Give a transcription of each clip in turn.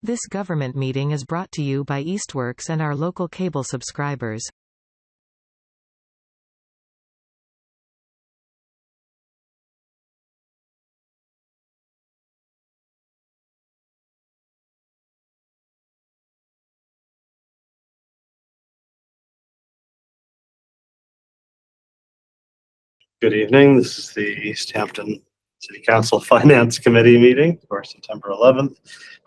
This government meeting is brought to you by Eastworks and our local cable subscribers. Good evening. This is the Easthampton City Council Finance Committee meeting for September 11th,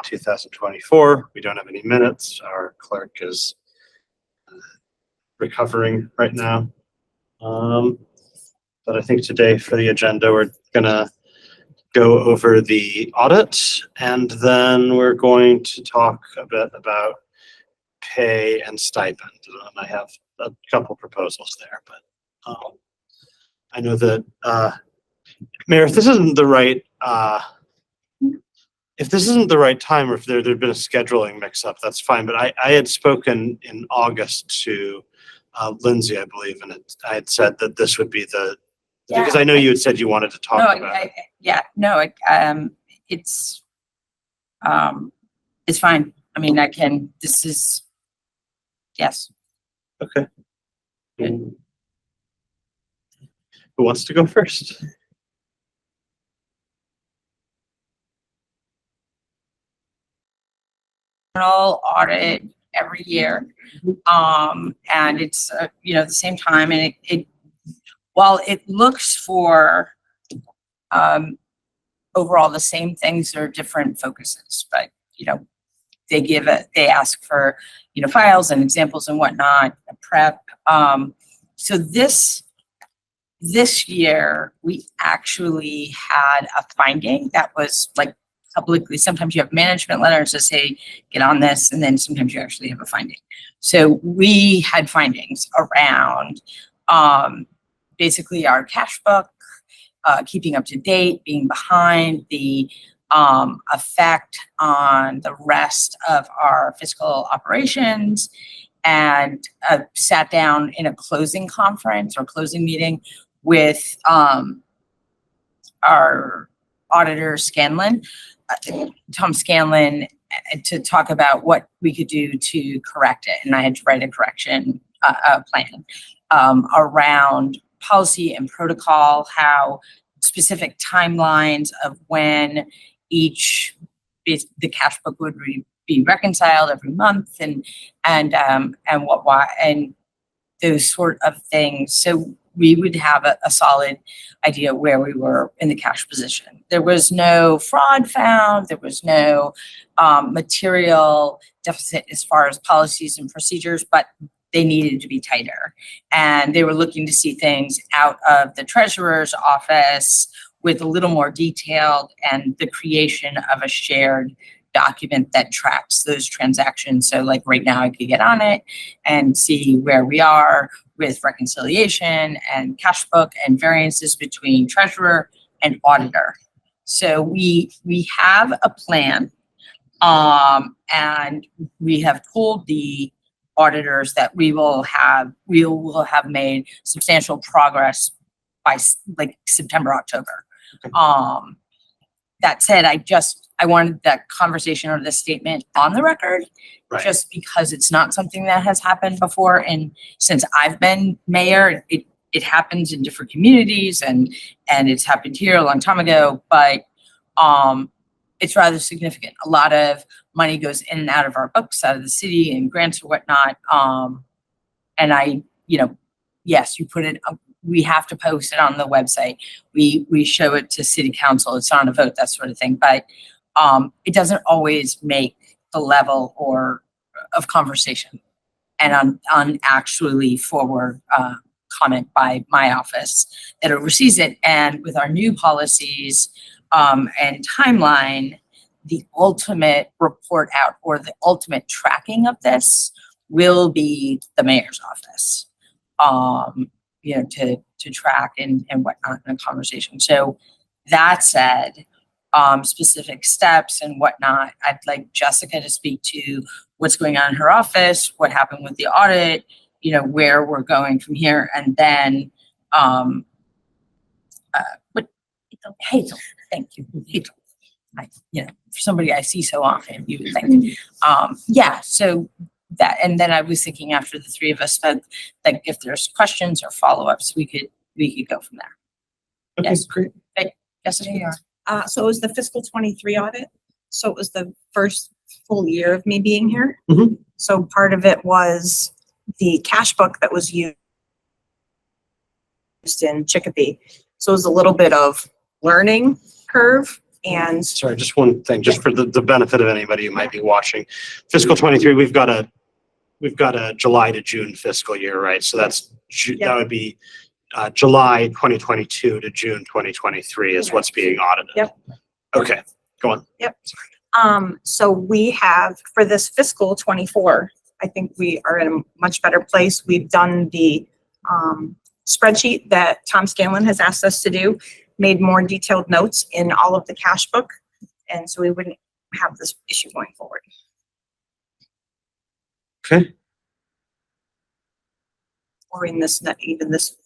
2024. We don't have any minutes. Our clerk is recovering right now. But I think today for the agenda, we're gonna go over the audit, and then we're going to talk a bit about pay and stipend. And I have a couple proposals there, but I know that Mayor, if this isn't the right time, or if there'd been a scheduling mix-up, that's fine. But I had spoken in August to Lindsay, I believe, and I had said that this would be because I know you had said you wanted to talk about it. It's fine. I mean, yes. Okay. Who wants to go first? Audit every year, and it's the same time, and it while it looks for overall the same things, are different focuses, but they ask for files and examples and whatnot, prep. So this year we actually had a finding that was like publicly. Sometimes you have management letters that say get on this, and then sometimes you actually have a finding. So we had findings around basically our cash book, keeping up to date, being behind, the effect on the rest of our fiscal operations, and sat down in a closing conference or closing meeting with our auditor Scanlon, Tom Scanlon, to talk about what we could do to correct it. And I had to write a correction plan around policy and protocol, how specific timelines of when the cash book would be reconciled every month, and those sort of things. So we would have a solid idea where we were in the cash position. There was no fraud found. There was no material deficit as far as policies and procedures, but they needed to be tighter. And they were looking to see things out of the treasurer's office with a little more detailed, and the creation of a shared document that tracks those transactions. So like right now I could get on it and see where we are with reconciliation and cash book and variances between treasurer and auditor. So we have a plan, and we have told the auditors that we will have made substantial progress by like September, October. That said, I wanted that conversation or the statement on the record, right, just because it's not something that has happened before. And since I've been mayor, it happens in different communities, and it's happened here a long time ago, but it's rather significant. A lot of money goes in and out of our books, out of the city, and grants or whatnot. And yes, you put it, we have to post it on the website. We show it to city council. It's on a vote, that sort of thing. But it doesn't always make the level of conversation and on actually forward comment by my office that oversees it. And with our new policies and timeline, the ultimate report out or the ultimate tracking of this will be the mayor's office, to track and whatnot in a conversation. So that said, specific steps and whatnot, I'd like Jessica to speak to what's going on in her office, what happened with the audit, where we're going from here, and then Hazel, thank you, Hazel. for somebody I see so often, you would think. Yeah, so that, and then I was thinking after the three of us spoke, that if there's questions or follow-ups, we could go from there. Okay, Yes. great. Yes, they are. So it was the fiscal 23 audit. So it was the first full year of me being here. Mhm. So part of it was the cash book that was used in Chicopee. So it was a little bit of learning curve and Sorry, just one thing, just for the benefit of anybody who might be watching. Fiscal 23, we've got a July to June fiscal year, right? So that's, that would be July 2022 to June 2023 is what's being audited. Yep. Okay, go on. Yep. So we have, for this fiscal 24, I think we are in a much better place. We've done the spreadsheet that Tom Scanlon has asked us to do, made more detailed notes in all of the cash book. And so we wouldn't have this issue going forward. Okay. Or in this, not even this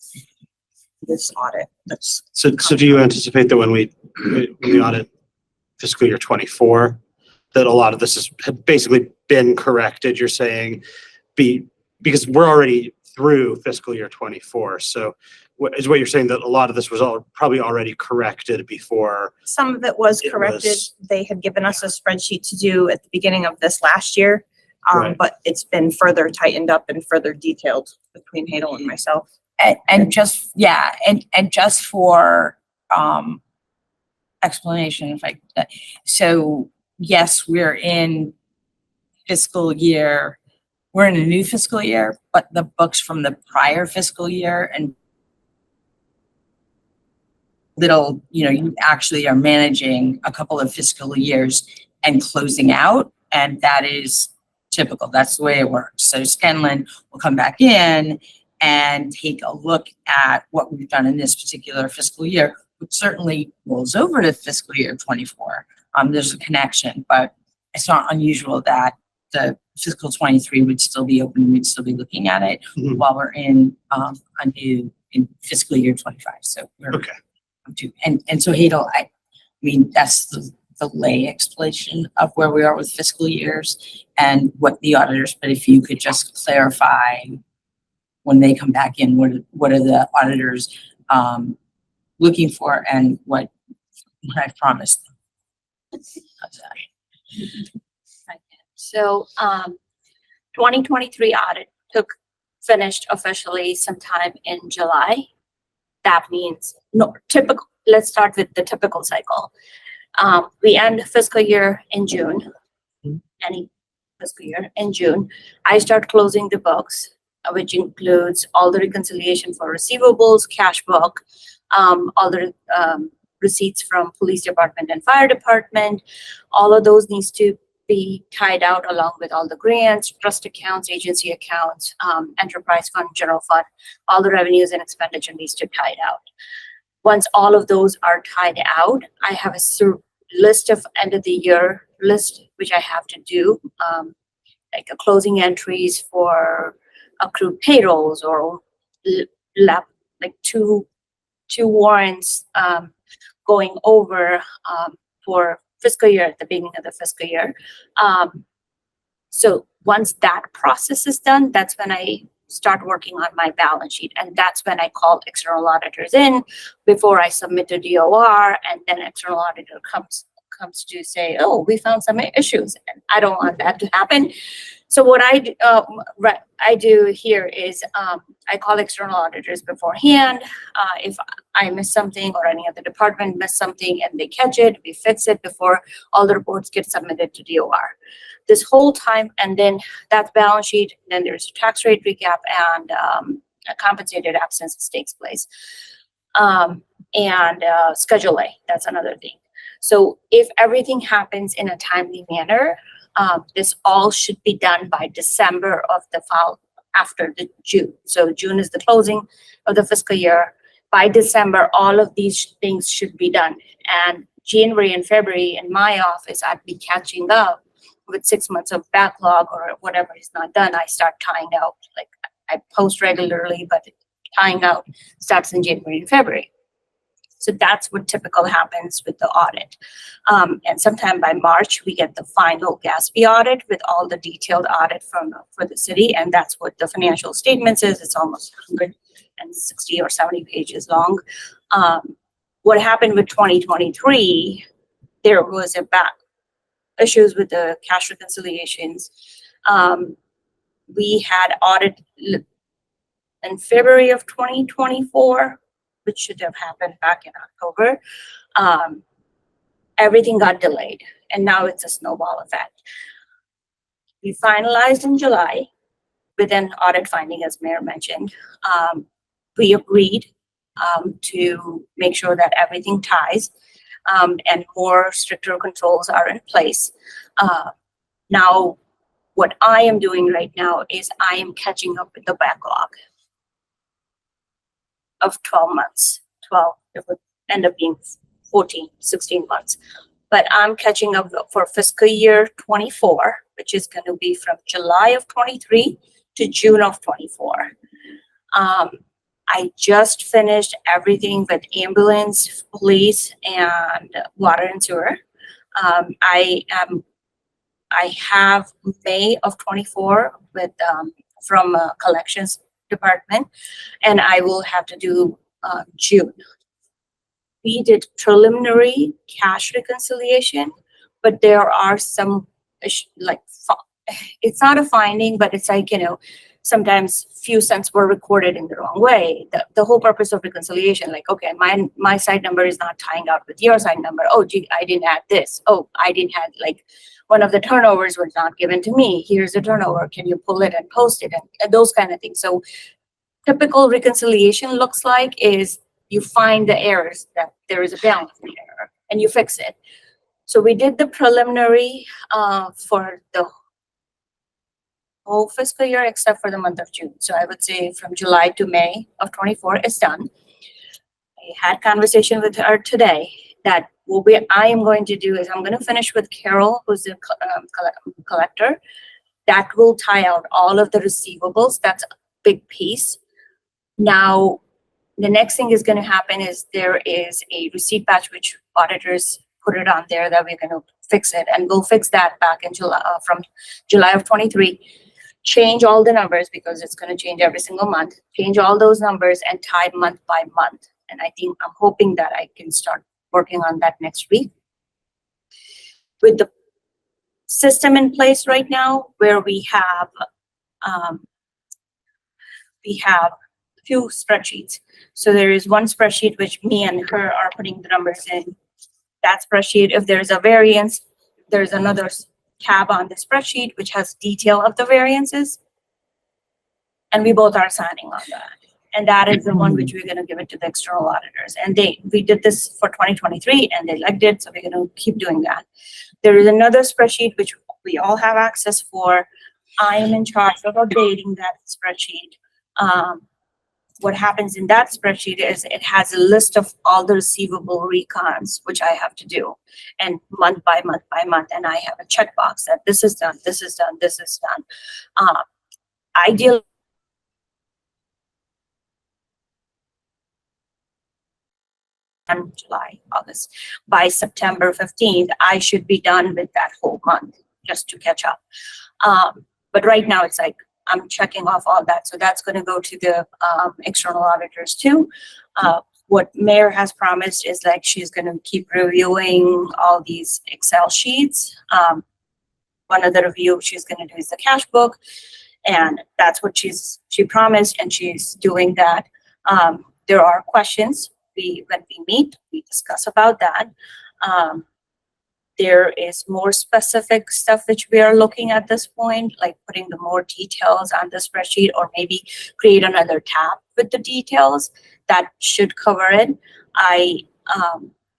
audit. That's So do you anticipate that when we audit fiscal year 24, that a lot of this had basically been corrected, you're saying, because we're already through fiscal year 24. So what you're saying, that a lot of this was probably already corrected before? some of it was corrected. They had given us a spreadsheet to do at the beginning of this last year. Right. But it's been further tightened up and further detailed between Hadel and myself. And just for explanation, so yes, we're in we're in a new fiscal year, but the books from the prior fiscal year and you actually are managing a couple of fiscal years and closing out, and that is typical. That's the way it works. So Scanlon will come back in and take a look at what we've done in this particular fiscal year, which certainly rolls over to fiscal year 24. There's a connection, but it's not unusual that the fiscal 23 would still be open. We'd still be looking at it while we're in in fiscal year 25. So we're Okay. And so Hadel, I mean, that's the lay explanation of where we are with fiscal years and what the auditors, but if you could just clarify when they come back in, what are the auditors looking for and what I promised them. So 2023 audit finished officially sometime in July. That means typical. Let's start with the typical cycle. We end fiscal year in June. Any fiscal year in June, I start closing the books, which includes all the reconciliation for receivables, cash book, all the receipts from police department and fire department. All of those needs to be tied out along with all the grants, trust accounts, agency accounts, enterprise fund, general fund. All the revenues and expenditure needs to tied out. Once all of those are tied out, I have a list of end of the year list, which I have to do, like a closing entries for accrued payrolls or like two warrants going over for fiscal year at the beginning of the fiscal year. So once that process is done, that's when I start working on my balance sheet. And that's when I call external auditors in before I submit to DOR, and then external auditor comes to say, oh, we found some issues, and I don't want that to happen. So what I do here is I call external auditors beforehand. If I miss something or any other department miss something and they catch it, we fix it before all the reports get submitted to DOR. This whole time, and then that's balance sheet, then there's a tax rate recap and a compensated absence takes place. And Schedule A, that's another thing. So if everything happens in a timely manner, this all should be done by December of the fall after the June. So June is the closing of the fiscal year. By December, all of these things should be done. And January and February in my office, I'd be catching up with 6 months of backlog or whatever is not done. I start tying out, like I post regularly, but tying out starts in January and February. So that's what typical happens with the audit. And sometime by March, we get the final GASB audit with all the detailed audit for the city. And that's what the financial statements is. It's almost 160 or 70 pages long. What happened with 2023, there was issues with the cash reconciliations. We had audit in February of 2024, which should have happened back in October. Everything got delayed, and now it's a snowball effect. We finalized in July with an audit finding, as Mayor mentioned. We agreed to make sure that everything ties and more stricter controls are in place. Now, what I am doing right now is I am catching up with the backlog of 12 months. It would end up being 14, 16 months. But I'm catching up for fiscal year 24, which is going to be from July of 23 to June of 24. I just finished everything with ambulance, police, and water and sewer. I have May of 24 with from collections department, and I will have to do June. We did preliminary cash reconciliation, but there are some it's not a finding, but it's like, sometimes few cents were recorded in the wrong way. The whole purpose of reconciliation, like, okay, my side number is not tying out with your side number. Oh, gee, I didn't add this. Oh, I didn't have, like, one of the turnovers was not given to me. Here's the turnover. Can you pull it and post it? And those kind of things. So typical reconciliation looks like is you find the errors, that there is a balancing error, and you fix it. So we did the preliminary for the whole fiscal year except for the month of June. So I would say from July to May of 24 is done. I had conversation with her today that I am going to do is I'm going to finish with Carol, who's the collector. That will tie out all of the receivables. That's a big piece. Now, the next thing is going to happen is there is a receipt batch, which auditors put it on there that we're going to fix it. And we'll fix that back in July, from July of 23. Change all the numbers because it's going to change every single month. Change all those numbers and tie month by month. And I'm hoping that I can start working on that next week. With the system in place right now, where we have a few spreadsheets. So there is one spreadsheet which me and her are putting the numbers in. That spreadsheet, if there's a variance, there's another tab on the spreadsheet which has detail of the variances, and we both are signing on that. And that is the one which we're going to give it to the external auditors. And we did this for 2023 and they liked it, so we're going to keep doing that. There is another spreadsheet which we all have access for. I am in charge of updating that spreadsheet. What happens in that spreadsheet is it has a list of all the receivable recons, which I have to do, and month by month by month. And I have a checkbox that this is done, this is done, this is done. Ideally, July, August. By September 15th, I should be done with that whole month just to catch up. But right now it's like, I'm checking off all that. So that's going to go to the external auditors too. What Mayor has promised is like she's going to keep reviewing all these Excel sheets. One of the review she's going to do is the cash book. And that's what she promised, and she's doing that. There are questions. When we meet, we discuss about that. There is more specific stuff which we are looking at this point, like putting the more details on the spreadsheet, or maybe create another tab with the details that should cover it. I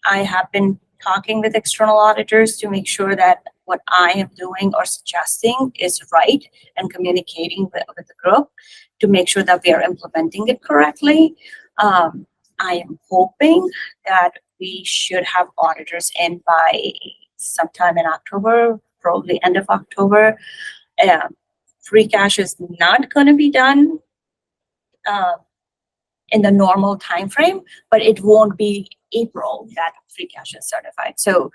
have been talking with external auditors to make sure that what I am doing or suggesting is right, and communicating with the group to make sure that we are implementing it correctly. I am hoping that we should have auditors in by sometime in October, probably end of October. Free cash is not going to be done in the normal time frame, but it won't be April that free cash is certified. So,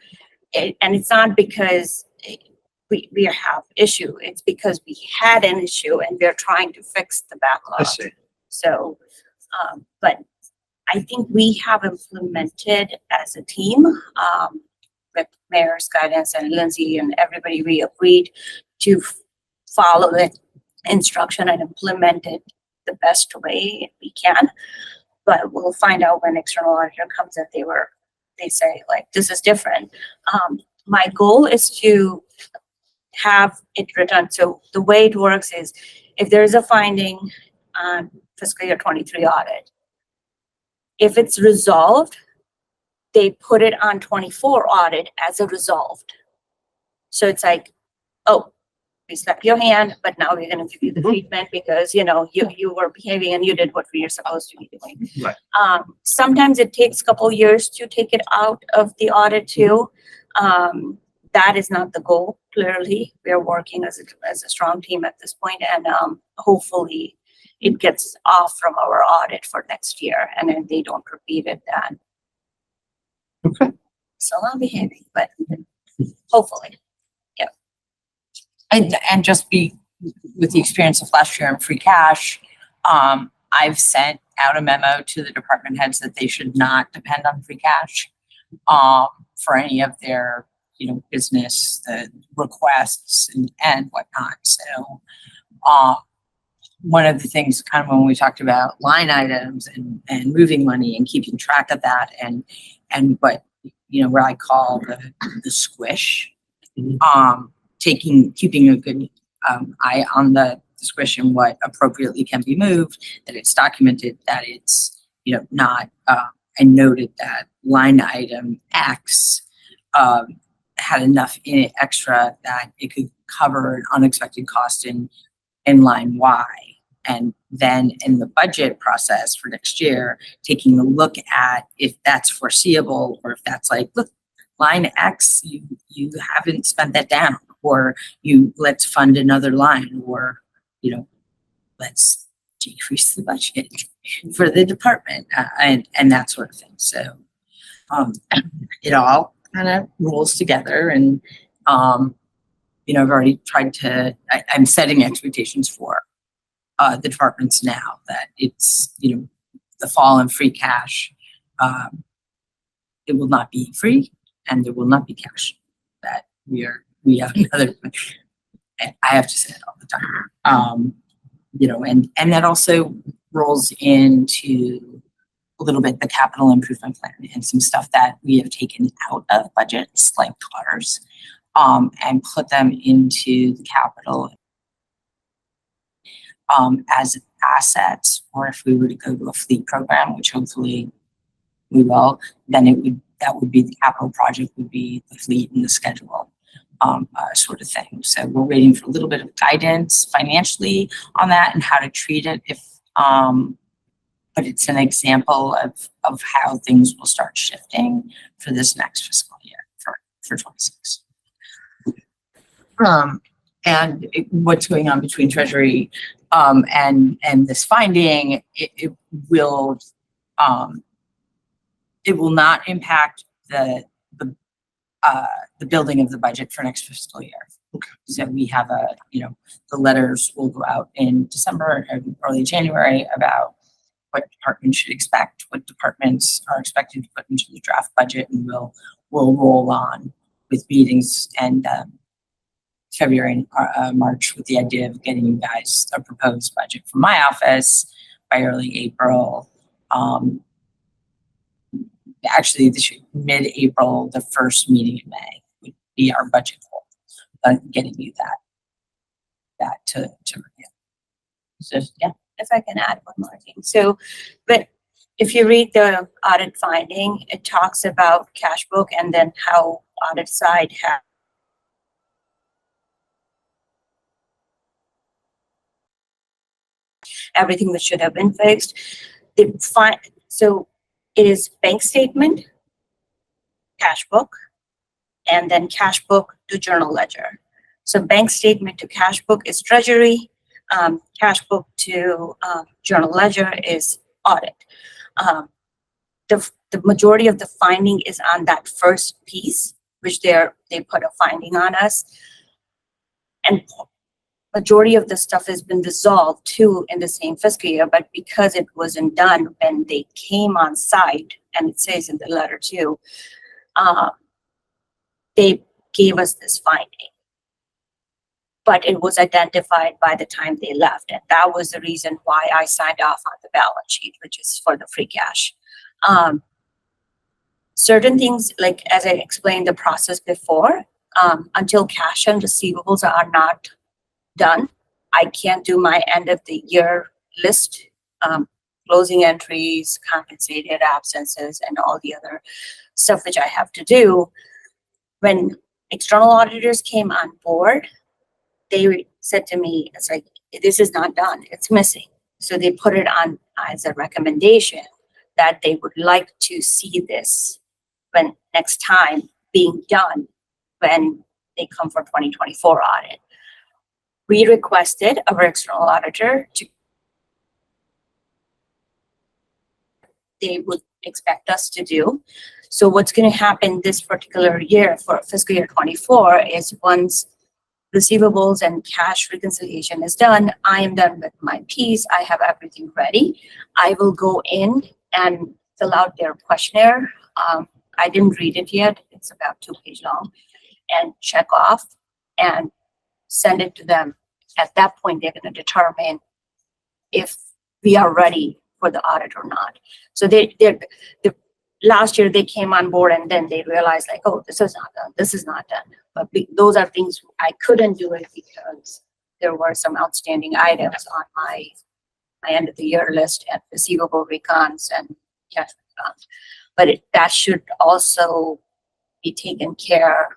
and it's not because we have issue, it's because we had an issue and we're trying to fix the backlog. I see. So, but I think we have implemented as a team, with Mayor's guidance and Lindsay and everybody, we agreed to follow the instruction and implement it the best way we can. But we'll find out when external auditor comes that they say like, this is different. My goal is to have it returned. So the way it works is if there's a finding on fiscal year 23 audit, if it's resolved, they put it on 24 audit as a resolved. So it's like, oh, we slapped your hand, but now we're going to give you the treatment because, you know, you were behaving and you did what we are supposed to be doing. Right. Sometimes it takes a couple years to take it out of the audit too. That is not the goal. Clearly, we are working as a strong team at this point, and hopefully it gets off from our audit for next year, and then they don't repeat it then. Okay. So I'm behaving, but hopefully. And just with the experience of last year in free cash, I've sent out a memo to the department heads that they should not depend on free cash for any of their, business, the requests and whatnot. So one of the things kind of when we talked about line items and moving money and keeping track of that and what, where I call the squish, keeping a good eye on the squish and what appropriately can be moved, that it's documented, that it's, not, and noted that line item X had enough in it extra that it could cover an unexpected cost in line Y. And then in the budget process for next year, taking a look at if that's foreseeable or if that's like, look, line X, you haven't spent that down, or let's fund another line, or, let's decrease the budget for the department and that sort of thing. So it all kind of rolls together, and I've already tried to, I'm setting expectations for the departments now that it's, the fall in free cash, it will not be free and there will not be cash. That we have another, I have to say it all the time. And that also rolls into a little bit the capital improvement plan and some stuff that we have taken out of budgets like cars, and put them into the capital as assets, or if we were to go to a fleet program, which hopefully we will, then that would be the capital project, would be the fleet and the schedule, sort of thing. So we're waiting for a little bit of guidance financially on that and how to treat it but it's an example of how things will start shifting for this next fiscal year for 26. And what's going on between Treasury and this finding, it will not impact the building of the budget for next fiscal year. Okay. So we have the letters will go out in December and early January about what departments should expect, what departments are expected to put into the draft budget, and we'll roll on with meetings and February and March with the idea of getting you guys a proposed budget from my office by early April. Actually, mid-April, the first meeting in May would be our budget goal, getting you that to review. So yeah, if I can add one more thing. So, but if you read the audit finding, it talks about cash book and then how audit side has everything that should have been fixed. So it is bank statement, cash book, and then cash book to journal ledger. So bank statement to cash book is treasury, cash book to journal ledger is audit. the majority of the finding is on that first piece, which they put a finding on us. And majority of the stuff has been resolved too in the same fiscal year, but because it wasn't done when they came on site, and it says in the letter too, they gave us this finding. But it was identified by the time they left, and that was the reason why I signed off on the balance sheet, which is for the free cash. Certain things, like as I explained the process before, until cash and receivables are not done, I can't do my end of the year list, closing entries, compensated absences, and all the other stuff which I have to do. When external auditors came on board, they said to me, it's like, this is not done, it's missing. So they put it on as a recommendation that they would like to see this when next time being done when they come for 2024 audit. We requested our external auditor to, they would expect us to do. So what's going to happen this particular year for fiscal year 24 is once receivables and cash reconciliation is done, I am done with my piece. I have everything ready. I will go in and fill out their questionnaire. I didn't read it yet. It's about 2-page long, and check off and send it to them. At that point, they're going to determine if we are ready for the audit or not. So last year they came on board and then they realized like, oh, this is not done. This is not done. But those are things I couldn't do it because there were some outstanding items on my end of the year list and receivable recons and cash recons. But that should also be taken care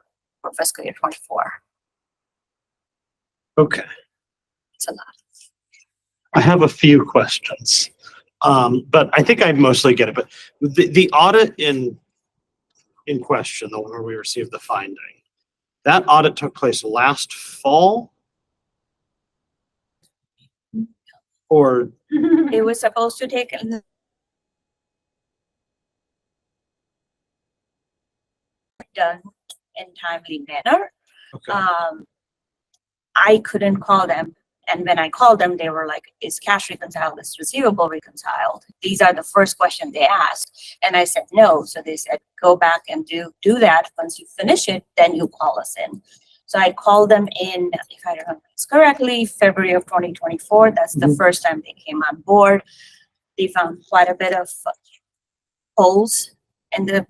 for fiscal year 24. Okay. It's a lot. I have a few questions, but I think I mostly get it. But the audit in question, the one where we received the finding, that audit took place last fall? Or It was supposed to take done in timely manner. okay. I couldn't call them. And when I called them, they were like, is cash reconciled? Is receivable reconciled? These are the first questions they asked. And I said, no. So they said, go back and do that. Once you finish it, then you call us in. So I called them in, if I remember this correctly, February of 2024. That's the first time they came on board. They found quite a bit of holes in the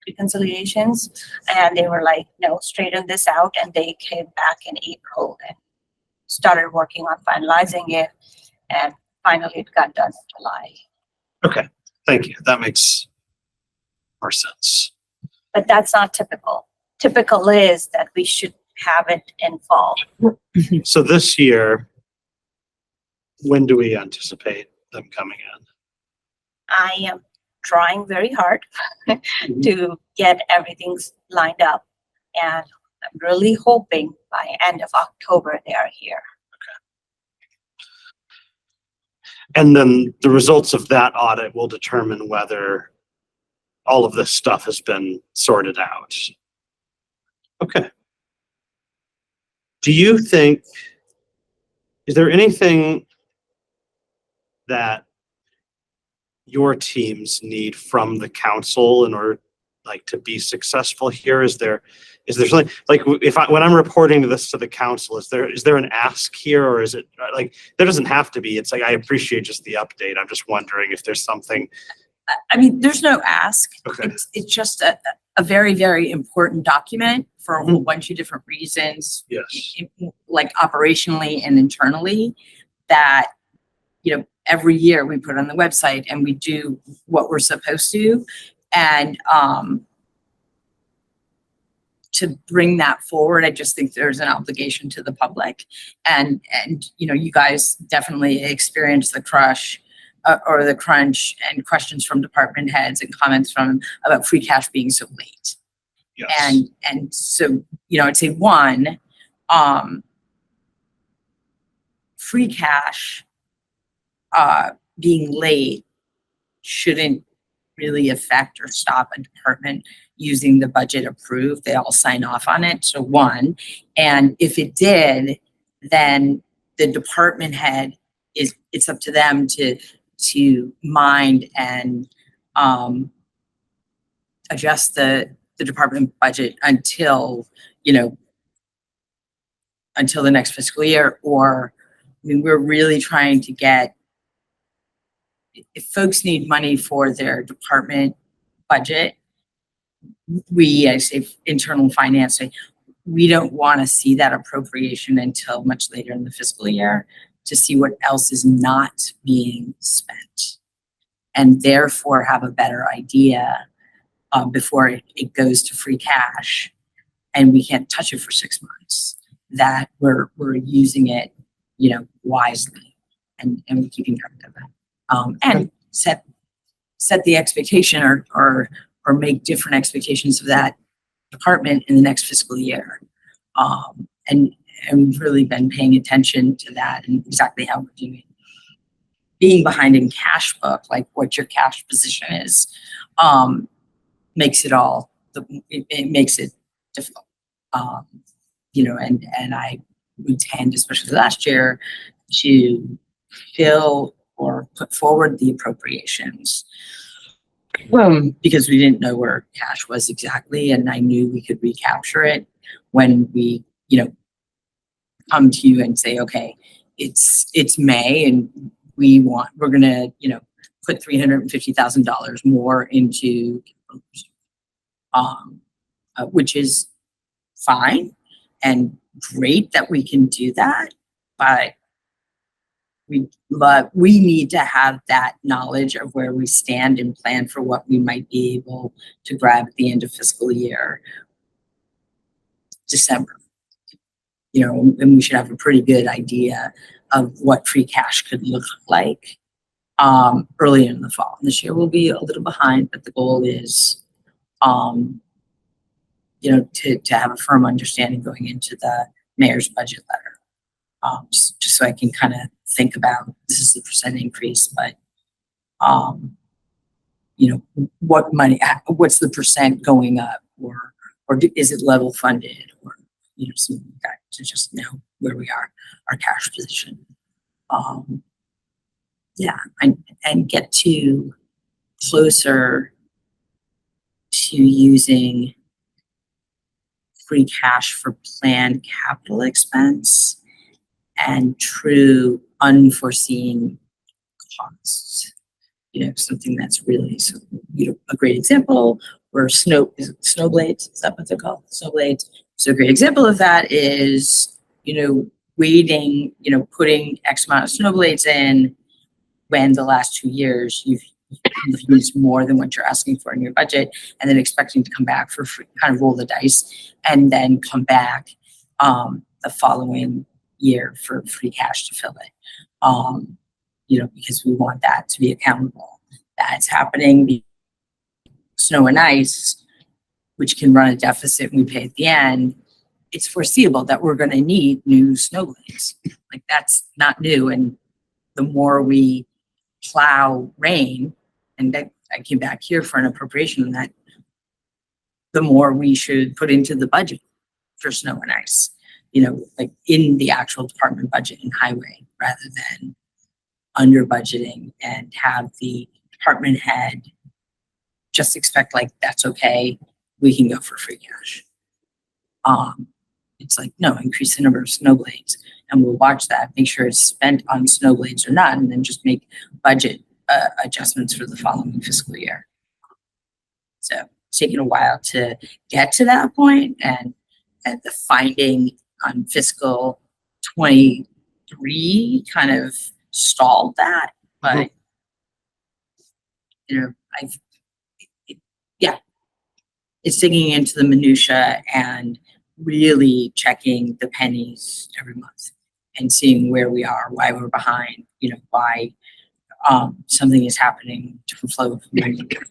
reconciliations, and they were like, no, straighten this out. And they came back in April and started working on finalizing it, and finally it got done in July. Okay, thank you. That makes more sense. But that's not typical. Typical is that we should have it in fall. So this year, when do we anticipate them coming in? I am trying very hard to get everything lined up, and I'm really hoping by end of October they are here. And then the results of that audit will determine whether all of this stuff has been sorted out. Okay. Do you think, is there anything that your teams need from the council in order like to be successful here? Is there something like when I'm reporting this to the council, is there an ask here, or is it like there doesn't have to be? It's like I appreciate just the update. I'm just wondering if there's something. I mean, there's no ask. Okay. It's just a very, very important document for a whole bunch of different reasons. Yes. Like operationally and internally, that, you know, every year we put on the website and we do what we're supposed to. And to bring that forward, I just think there's an obligation to the public. And you know, you guys definitely experienced the crush or the crunch and questions from department heads and comments from about free cash being so late. Yes. And so, you know, I'd say one, free cash being late shouldn't really affect or stop a department using the budget approved. They all sign off on it. So one, and if it did, then the department head it's up to them to mind and adjust the department budget until, until the next fiscal year. Or, I mean, we're really trying to get, if folks need money for their department budget, I say internal financing, we don't want to see that appropriation until much later in the fiscal year to see what else is not being spent, and therefore have a better idea before it goes to free cash and we can't touch it for 6 months, that we're using it, wisely and we're keeping track of it. And set the expectation or make different expectations of that department in the next fiscal year. And we've really been paying attention to that and exactly how we're doing it. Being behind in cash book, like what your cash position is, makes it it makes it difficult. And we tend, especially last year, to fill or put forward the appropriations because we didn't know where cash was exactly, and I knew we could recapture it when we, come to you and say, okay, it's May and we're gonna, put $350,000 more into, which is fine and great that we can do that, but we need to have that knowledge of where we stand and plan for what we might be able to grab at the end of fiscal year December. And we should have a pretty good idea of what free cash could look like early in the fall. This year we'll be a little behind, but the goal is, to have a firm understanding going into the mayor's budget letter. Just so I can kind of think about, this is the % increase, but, what money, what's the % going up, or is it level funded, or, something like that, to just know where we are, our cash position. And get to closer to using free cash for planned capital expense and true unforeseen costs. Something that's really, a great example where snow blades, is that what they're called? Snow blades. So a great example of that is, waiting, putting X amount of snow blades in when the last 2 years you've used more than what you're asking for in your budget, and then expecting to come back for free, kind of roll the dice and then come back the following year for free cash to fill it. Because we want that to be accountable. That's happening. Snow and ice, which can run a deficit we pay at the end, it's foreseeable that we're going to need new snow blades. Like, that's not new. And the more we plow rain, and that I came back here for an appropriation on that, the more we should put into the budget for snow and ice, like in the actual department budget and highway, rather than under budgeting and have the department head just expect like, that's okay, we can go for free cash. It's like, no, increase the number of snow blades, and we'll watch that, make sure it's spent on snow blades or not, and then just make budget adjustments for the following fiscal year. So it's taken a while to get to that point, and the finding on fiscal 23 kind of stalled that, but it's digging into the minutia and really checking the pennies every month and seeing where we are, why we're behind, why something is happening to flow from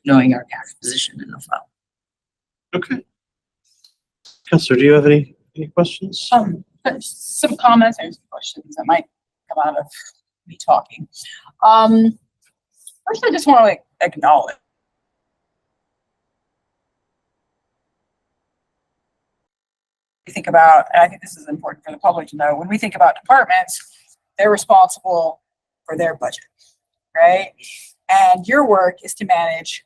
knowing our cash position in the flow. Okay. Counselor, do you have any questions? Some comments and questions that might come out of me talking. First, I just want to acknowledge we think about, and I think this is important for the public to know, when we think about departments, they're responsible for their budget, right? And your work is to manage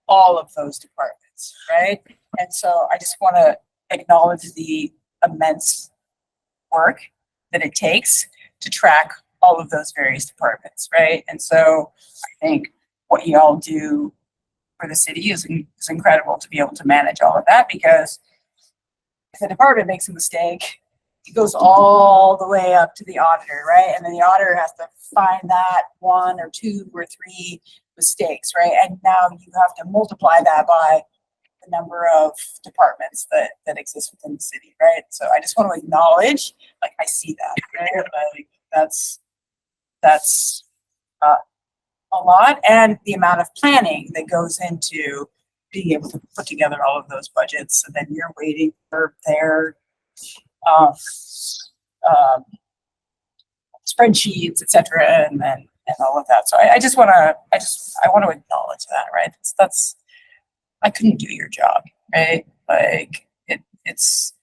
all of those departments, right? And so I just want to acknowledge the immense work that it takes to track all of those various departments, right? And so I think what you all do for the city is incredible to be able to manage all of that, because if the department makes a mistake, it goes all the way up to the auditor, right? And then the auditor has to find that one or two or three mistakes, right? And now you have to multiply that by the number of departments that exist within the city, right? So I just want to acknowledge, like, I see that, right? Like, that's a lot, and the amount of planning that goes into being able to put together all of those budgets, and then you're waiting for their spreadsheets, et cetera, and all of that. So I want to acknowledge that, right? That's I couldn't do your job, right? Like it's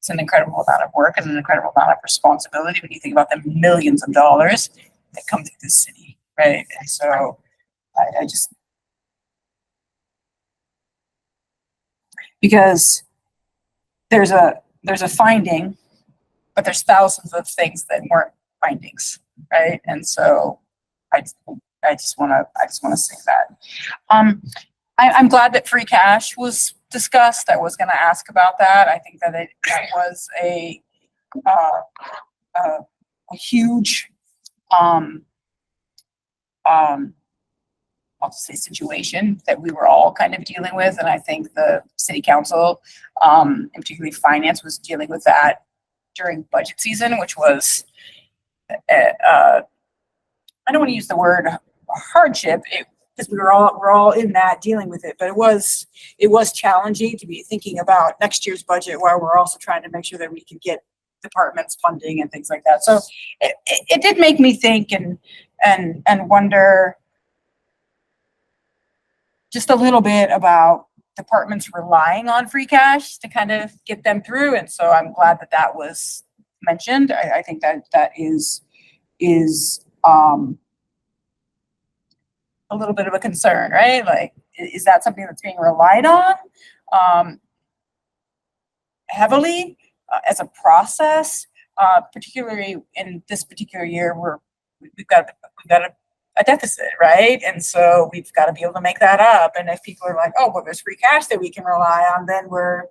an incredible amount of work and an incredible amount of responsibility when you think about the millions of dollars that come through this city, right? And so I just, because there's a finding, but there's thousands of things that weren't findings, right? And so I just want to say that. I'm glad that free cash was discussed. I was going to ask about that. I think that that was a huge I'll just say situation that we were all kind of dealing with, and I think the city council, and particularly finance, was dealing with that during budget season, which was I don't want to use the word hardship, because we're all in that dealing with it, but it was challenging to be thinking about next year's budget while we're also trying to make sure that we can get departments funding and things like that. So it did make me think and wonder just a little bit about departments relying on free cash to kind of get them through. And so I'm glad that that was mentioned. I think that is a little bit of a concern, right? Like, is that something that's being relied on heavily as a process, particularly in this particular year where we've got a deficit, right? And so we've got to be able to make that up. And if people are like, oh, well, there's free cash that we can rely on, then we're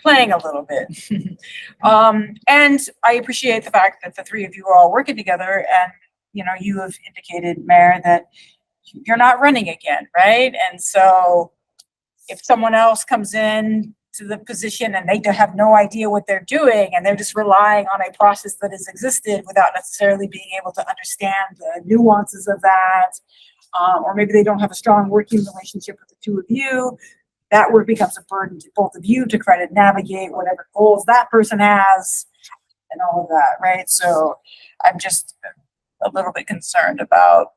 playing a little bit. And I appreciate the fact that the three of you are all working together, and you have indicated, Mayor, that you're not running again, right? And so if someone else comes in to the position and they have no idea what they're doing, and they're just relying on a process that has existed without necessarily being able to understand the nuances of that, or maybe they don't have a strong working relationship with the two of you, that work becomes a burden to both of you to try to navigate whatever goals that person has and all of that, right? So I'm just a little bit concerned about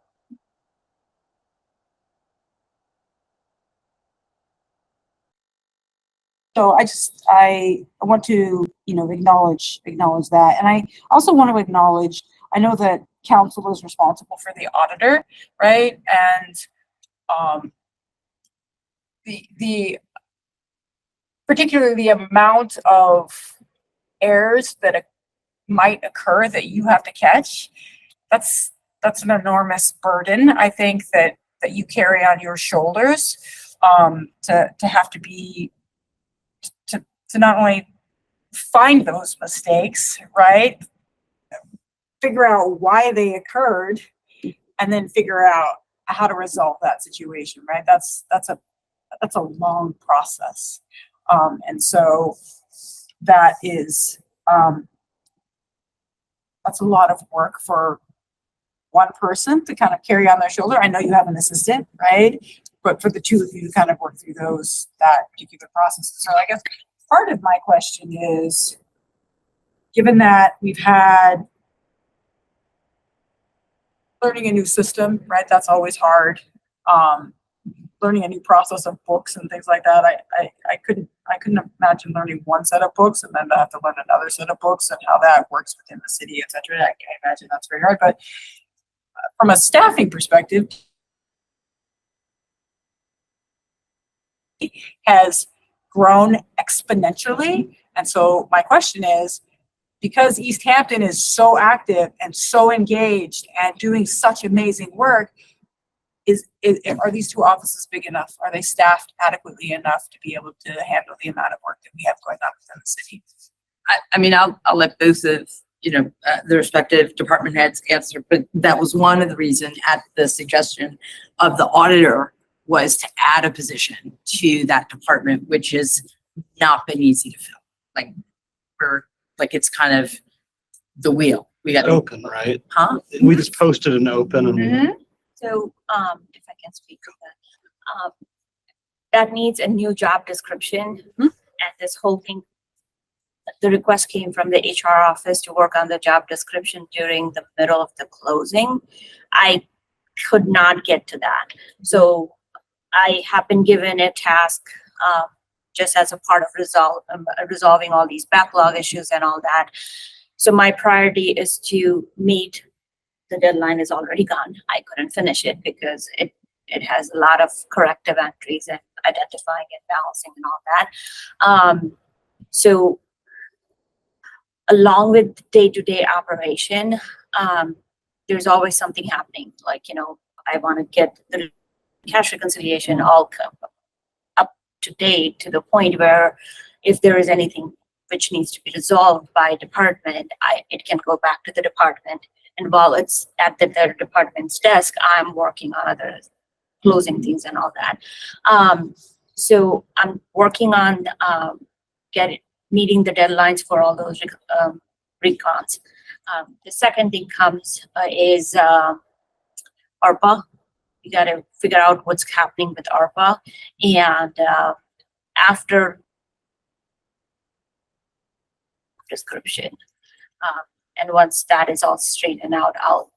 I want to, acknowledge that. And I also want to acknowledge, I know that council is responsible for the auditor, right? And the particularly the amount of errors that might occur that you have to catch, that's an enormous burden, I think, that you carry on your shoulders, to have to be to not only find those mistakes, right, figure out why they occurred, and then figure out how to resolve that situation, right? That's a long process. And so that is, that's a lot of work for one person to kind of carry on their shoulder. I know you have an assistant, right? But for the two of you to kind of work through that particular process. So I guess part of my question is, given that we've had learning a new system, right? That's always hard. learning a new process of books and things like that. I couldn't imagine learning one set of books and then to have to learn another set of books and how that works within the city, et cetera. I can't imagine that's very hard, but from a staffing perspective, has grown exponentially. And so my question is, because Easthampton is so active and so engaged and doing such amazing work, are these two offices big enough? Are they staffed adequately enough to be able to handle the amount of work that we have going on within the city? I mean, I'll let both of, the respective department heads answer, but that was one of the reasons at the suggestion of the auditor was to add a position to that department, which has not been easy to fill. It's kind of the wheel. We got Open, right? huh? We just posted an open and Mhm. So, if I can speak to that, that needs a new job description. And this whole thing, the request came from the HR office to work on the job description during the middle of the closing. I could not get to that. So I have been given a task, just as a part of resolving all these backlog issues and all that. So my priority is to meet. The deadline is already gone. I couldn't finish it because it has a lot of corrective entries and identifying and balancing and all that. So along with day-to-day operation, there's always something happening. I want to get the cash reconciliation all up to date to the point where if there is anything which needs to be resolved by department, it can go back to the department. And while it's at their department's desk, I'm working on other closing things and all that. So I'm working on meeting the deadlines for all those recons. The second thing is ARPA. You got to figure out what's happening with ARPA. And after description, and once that is all straightened out, I'll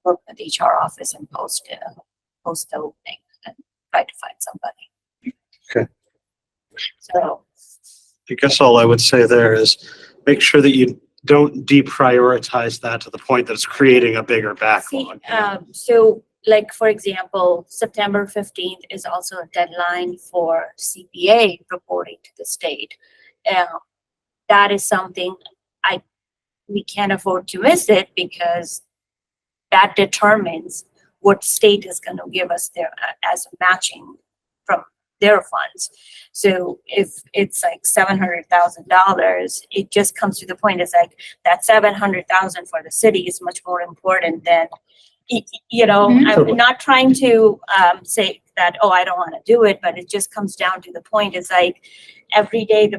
work with the HR office and post the opening and try to find somebody. Okay. So I guess all I would say there is make sure that you don't deprioritize that to the point that it's creating a bigger backlog. So for example, September 15th is also a deadline for CPA reporting to the state. That is something we can't afford to miss it because that determines what state is going to give us as a matching from their funds. So if it's like $700,000, it just comes to the point. It's like that $700,000 for the city is much more important than, I'm not trying to say that, I don't want to do it, but it just comes down to the point. It's like every day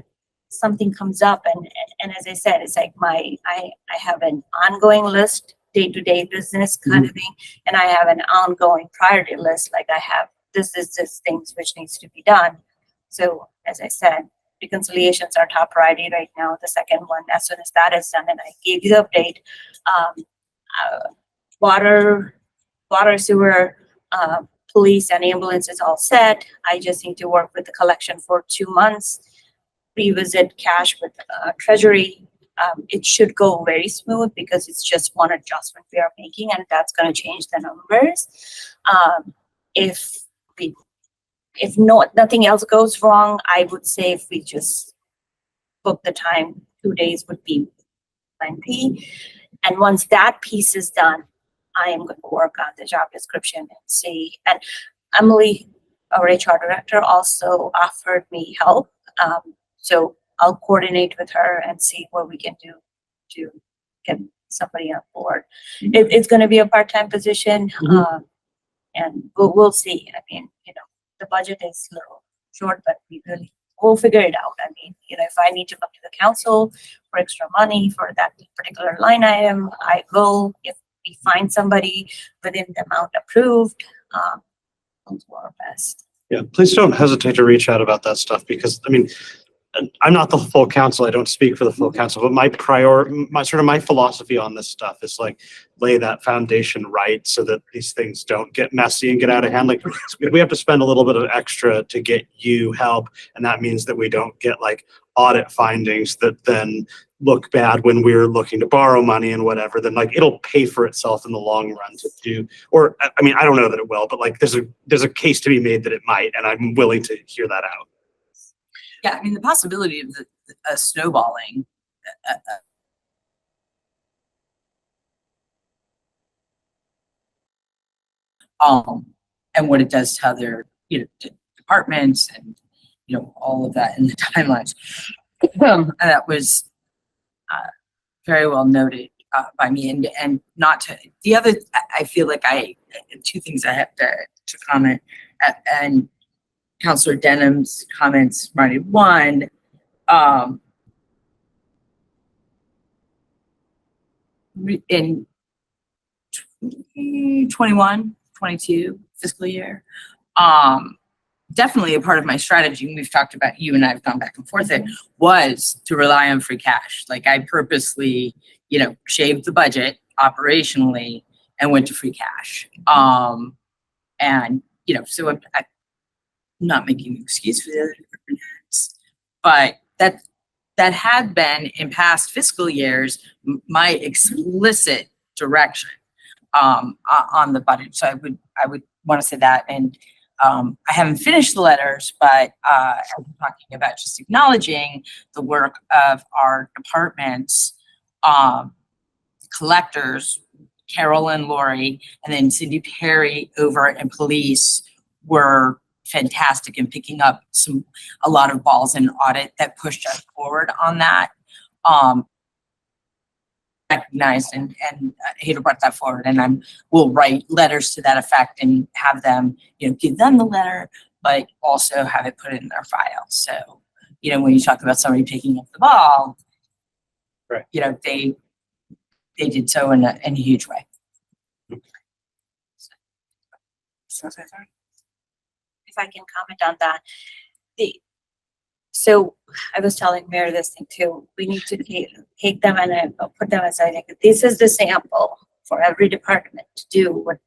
something comes up and as I said, it's like I have an ongoing list, day-to-day business kind of thing, and I have an ongoing priority list. Like I have this things which needs to be done. So as I said, reconciliations are top priority right now. The second one, as soon as that is done, and I gave you the update, water, sewer, police and ambulance is all set. I just need to work with the collection for 2 months. Revisit cash with treasury. It should go very smooth because it's just one adjustment we are making and that's going to change the numbers. If nothing else goes wrong, I would say if we just book the time, 2 days would be plenty. And once that piece is done, I am going to work on the job description and see. And Emily, our HR director, also offered me help. So I'll coordinate with her and see what we can do to get somebody on board. It's going to be a part-time position, and we'll see. I mean, the budget is a little short, but we'll figure it out. I mean, if I need to come to the council for extra money for that particular line item, I will. If we find somebody within the amount approved, we'll do our best. Yeah, please don't hesitate to reach out about that stuff because, I mean, I'm not the full council. I don't speak for the full council, but my philosophy on this stuff is like lay that foundation right so that these things don't get messy and get out of hand. Like if we have to spend a little bit of extra to get you help, and that means that we don't get like audit findings that then look bad when we're looking to borrow money and whatever, then like it'll pay for itself in the long run to do, or I mean, I don't know that it will, but like there's a case to be made that it might, and I'm willing to hear that out. Yeah, I mean, the possibility of snowballing, and what it does to other, departments and, all of that in the timelines. And that was very well noted by me, and not to, the other, I feel like two things I have to comment, and Councillor Denham's comments reminded one, in 21, 22 fiscal year, definitely a part of my strategy, and we've talked about, you and I have gone back and forth, it was to rely on free cash. Like I purposely, shaved the budget operationally and went to free cash. And, so I'm not making an excuse for the other department heads, but that had been in past fiscal years my explicit direction on the budget. So I would want to say that, and I haven't finished the letters, but I'm talking about just acknowledging the work of our departments, collectors, Carol and Lori, and then Cindy Perry over in police were fantastic in picking up a lot of balls in audit that pushed us forward on that. Recognized and Hader brought that forward, and we'll write letters to that effect and have them, give them the letter, but also have it put in their file. So, when you talk about somebody picking up the ball, right? They did so in a huge way. If I can comment on that. So I was telling Mayor this thing too. We need to take them and put them aside. Like, this is the sample for every department to do what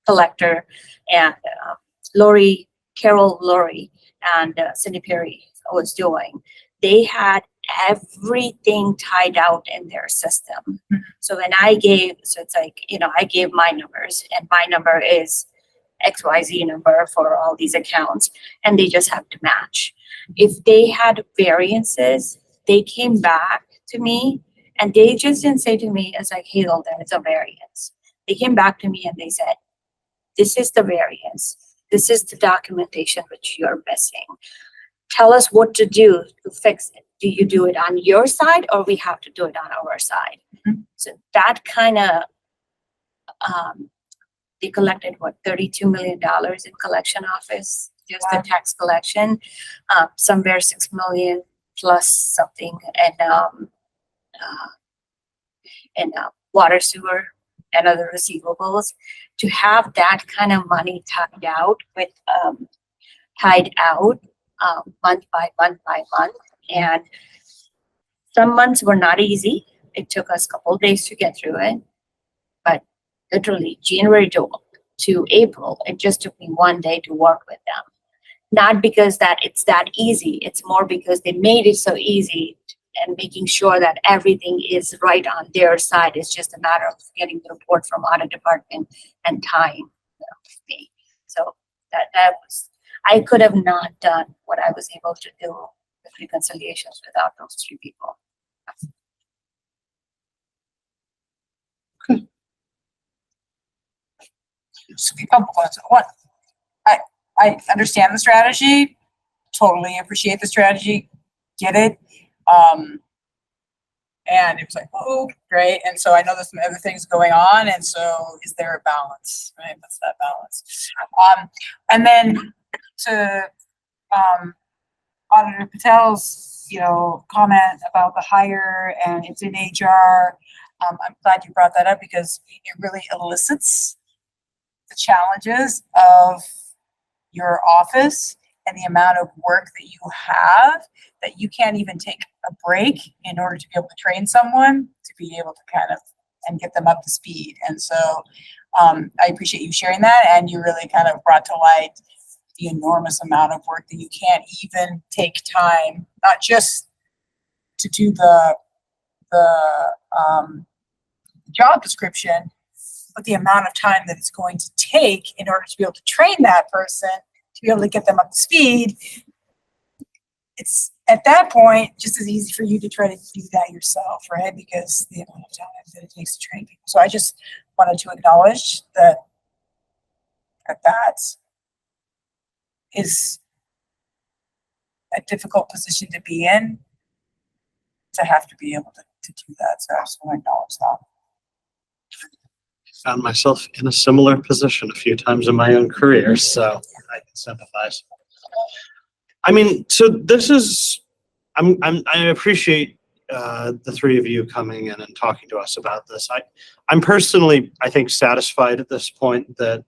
collector and Carol Lori and Cindy Perry was doing. They had everything tied out in their system. So when it's like, I gave my numbers, and my number is XYZ number for all these accounts, and they just have to match. If they had variances, they came back to me, and they just didn't say to me as like, Hazel, there is a variance. They came back to me and they said, this is the variance. This is the documentation which you're missing. Tell us what to do to fix it. Do you do it on your side, or we have to do it on our side? Mm-hmm. So that kind of, they collected $32 million in collection office, just the tax collection, somewhere 6 million plus something, and water, sewer, and other receivables. To have that kind of money tied out month by month by month, and some months were not easy. It took us a couple of days to get through it, but literally January to April, it just took me one day to work with them. Not because that it's that easy, it's more because they made it so easy, and making sure that everything is right on their side. It's just a matter of getting the report from audit department and tying me. So that was, I could have not done what I was able to do with reconciliations without those three people. I understand the strategy, totally appreciate the strategy, get it. And it was like, oh, great. And so I know there's some other things going on. And so is there a balance, right? What's that balance? And then to Auditor Patel's, comment about the hire and it's in HR. I'm glad you brought that up because it really elicits the challenges of your office and the amount of work that you have that you can't even take a break in order to be able to train someone to be able to kind of and get them up to speed. And so I appreciate you sharing that, and you really kind of brought to light the enormous amount of work that you can't even take time, not just to do the job description, but the amount of time that it's going to take in order to be able to train that person, to be able to get them up to speed. It's at that point just as easy for you to try to do that yourself, right? Because the amount of time that it takes to train people. So I just wanted to acknowledge that is a difficult position to be in, to have to be able to do that. So I just want to acknowledge that. Found myself in a similar position a few times in my own career, so I can sympathize. I mean, so this is, I appreciate the three of you coming in and talking to us about this. I'm personally, I think, satisfied at this point that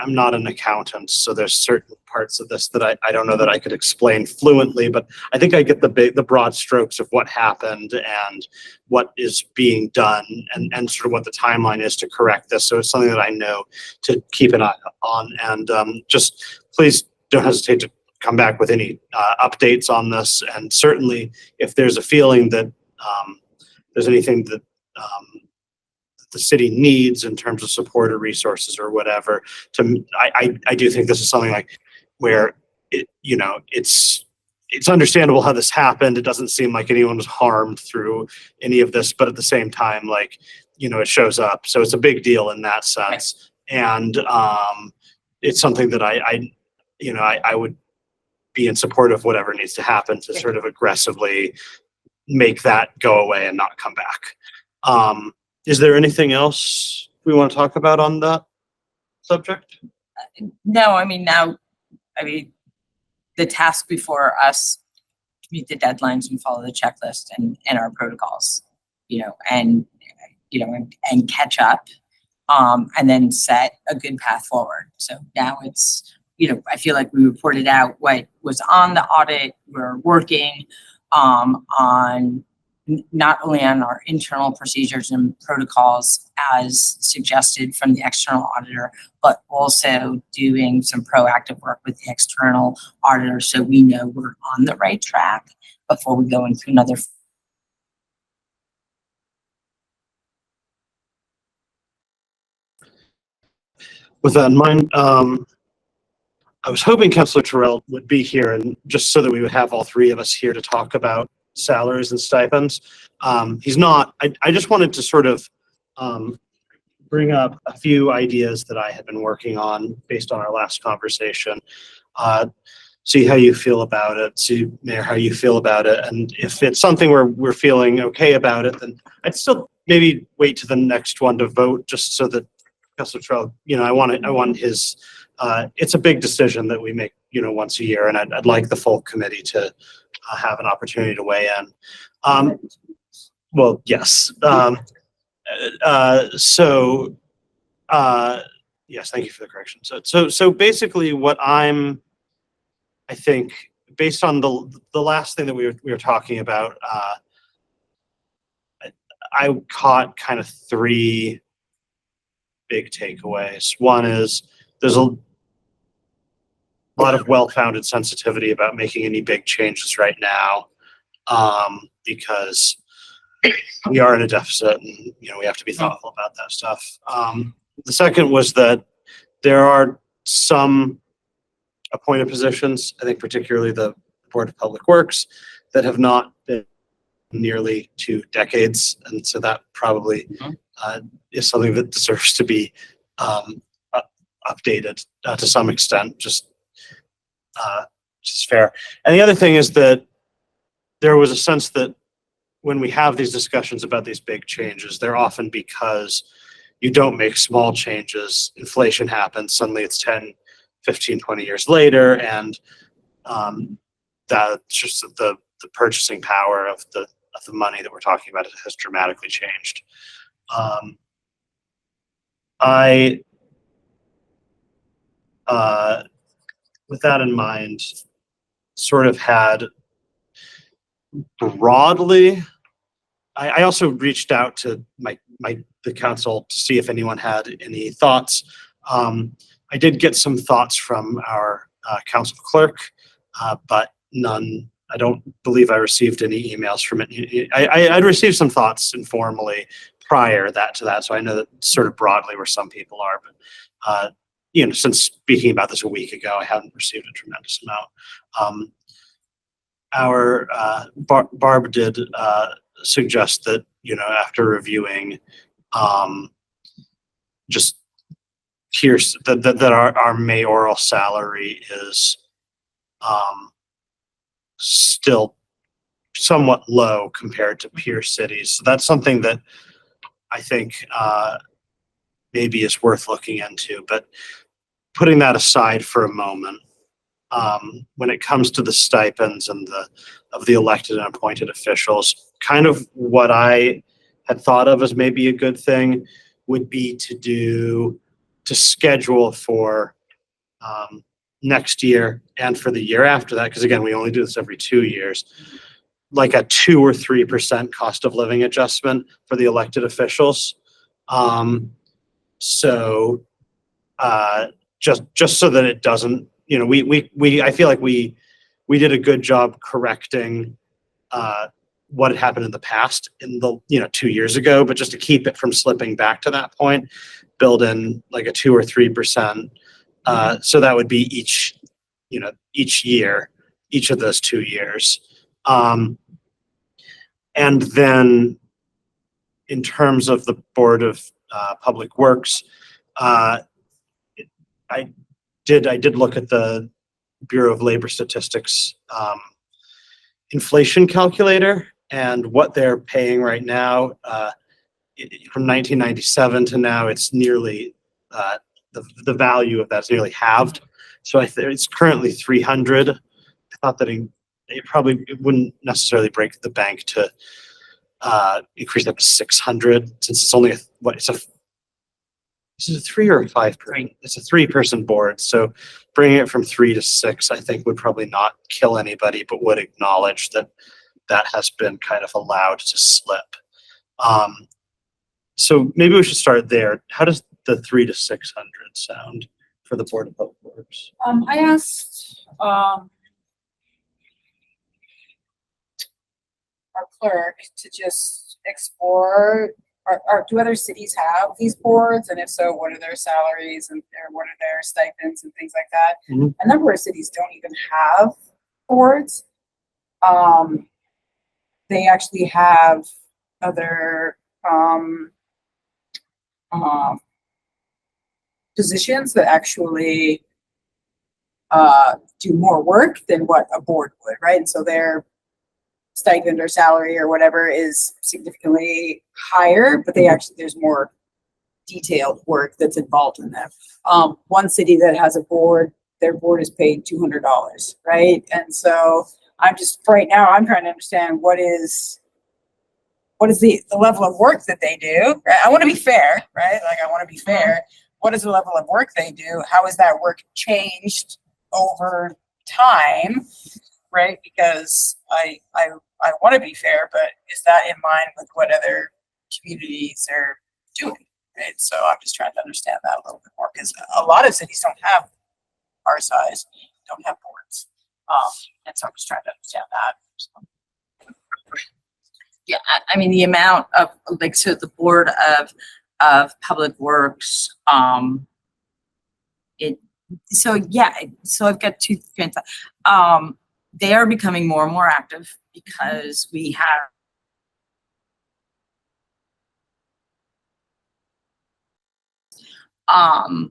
I'm not an accountant, so there's certain parts of this that I don't know that I could explain fluently, but I think I get the broad strokes of what happened and what is being done and sort of what the timeline is to correct this. So it's something that I know to keep an eye on, and just please don't hesitate to come back with any updates on this. And certainly if there's a feeling that there's anything that the city needs in terms of support or resources or whatever, I do think this is something like where it's understandable how this happened. It doesn't seem like anyone was harmed through any of this, but at the same time, like, it shows up. So it's a big deal in that sense. And it's something that I would be in support of whatever needs to happen to sort of aggressively make that go away and not come back. Is there anything else we want to talk about on that subject? No, the task before us to meet the deadlines and follow the checklist and our protocols, and catch up, and then set a good path forward. So now it's, I feel like we reported out what was on the audit. We're working on not only on our internal procedures and protocols as suggested from the external auditor, but also doing some proactive work with the external auditor so we know we're on the right track before we go into another. With that in mind, I was hoping Councillor Terrell would be here, and just so that we would have all three of us here to talk about salaries and stipends. He's not. I just wanted to sort of bring up a few ideas that I had been working on based on our last conversation. See how you feel about it. See, Mayor, how you feel about it. And if it's something where we're feeling okay about it, then I'd still maybe wait to the next one to vote, just so that Councilor Terrell, I want his, it's a big decision that we make, once a year, and I'd like the full committee to have an opportunity to weigh in. Well, yes. Yes, thank you for the correction. So basically what I think, based on the last thing that we were talking about, I caught kind of three big takeaways. One is there's a lot of well-founded sensitivity about making any big changes right now, because we are in a deficit, and we have to be thoughtful about that stuff. The second was that there are some appointed positions, I think particularly the Board of Public Works, that have not been nearly 2 decades, and so that probably is something that deserves to be updated to some extent, just fair. And the other thing is that there was a sense that when we have these discussions about these big changes, they're often because you don't make small changes. Inflation happens, suddenly it's 10, 15, 20 years later, and that's just the purchasing power of the money that we're talking about has dramatically changed. with that in mind, sort of had broadly, I also reached out to the council to see if anyone had any thoughts. I did get some thoughts from our council clerk, but none. I don't believe I received any emails from it. I'd received some thoughts informally prior to that, so I know that sort of broadly where some people are. But since speaking about this a week ago, I haven't received a tremendous amount. Our Barb did suggest that after reviewing, just here's that our mayoral salary is still somewhat low compared to peer cities. So that's something that I think maybe is worth looking into. But putting that aside for a moment, when it comes to the stipends and of the elected and appointed officials, kind of what I had thought of as maybe a good thing would be to schedule for next year and for the year after that, because again, we only do this every 2 years, like a 2 or 3% cost of living adjustment for the elected officials. So just so that it doesn't, I feel like we did a good job correcting what had happened in the past in the 2 years ago, but just to keep it from slipping back to that point, build in like a 2 or 3%. So that would be each year, each of those 2 years. And then in terms of the Board of Public Works, I did look at the Bureau of Labor Statistics inflation calculator, and what they're paying right now from 1997 to now, it's nearly the value of that's nearly halved. So it's currently 300. I thought that it wouldn't necessarily break the bank to increase up to 600, since it's only is it a 3 or a 5 person? It's a 3-person board. So bringing it from 3 to 6, I think would probably not kill anybody, but would acknowledge that has been kind of allowed to slip. So maybe we should start there. How does the 300 to 600 sound for the Board of Public Works? I asked our clerk to just explore, do other cities have these boards? And if so, what are their salaries and what are their stipends and things like that? Mhm. A number of cities don't even have boards. They actually have other positions that actually do more work than what a board would, right? And so their stipend or salary or whatever is significantly higher, but there's more detailed work that's involved in them. One city that has a board, their board is paid $200, right? And so I'm trying to understand what is the level of work that they do, right? I want to be fair, right? Like I want to be fair. What is the level of work they do? How has that work changed over time, right? Because I want to be fair, but is that in line with what other communities are doing, right? So I'm just trying to understand that a little bit more, because a lot of cities don't have our size, don't have boards. And so I'm just trying to understand that. Yeah, I mean, the amount of, so the Board of Public Works, so I've got two things. They are becoming more and more active because we have and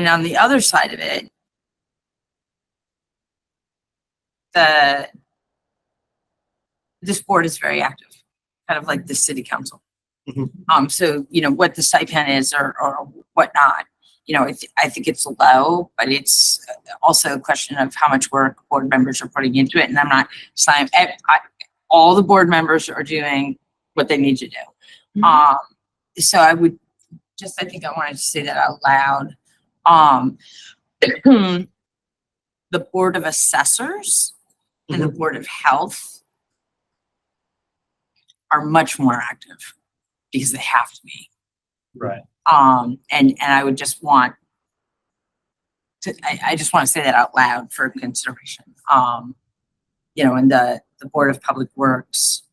on the other side of it, this board is very active, kind of like the city council. Mhm. So, what the stipend is or whatnot, I think it's low, but it's also a question of how much work board members are putting into it. And I'm not saying all the board members are doing what they need to do. So I would just, I think I wanted to say that out loud. The Board of Assessors and the Board of Health are much more active because they have to be. Right. And I would just want to, I just want to say that out loud for consideration. You know, in the Board of Public Works,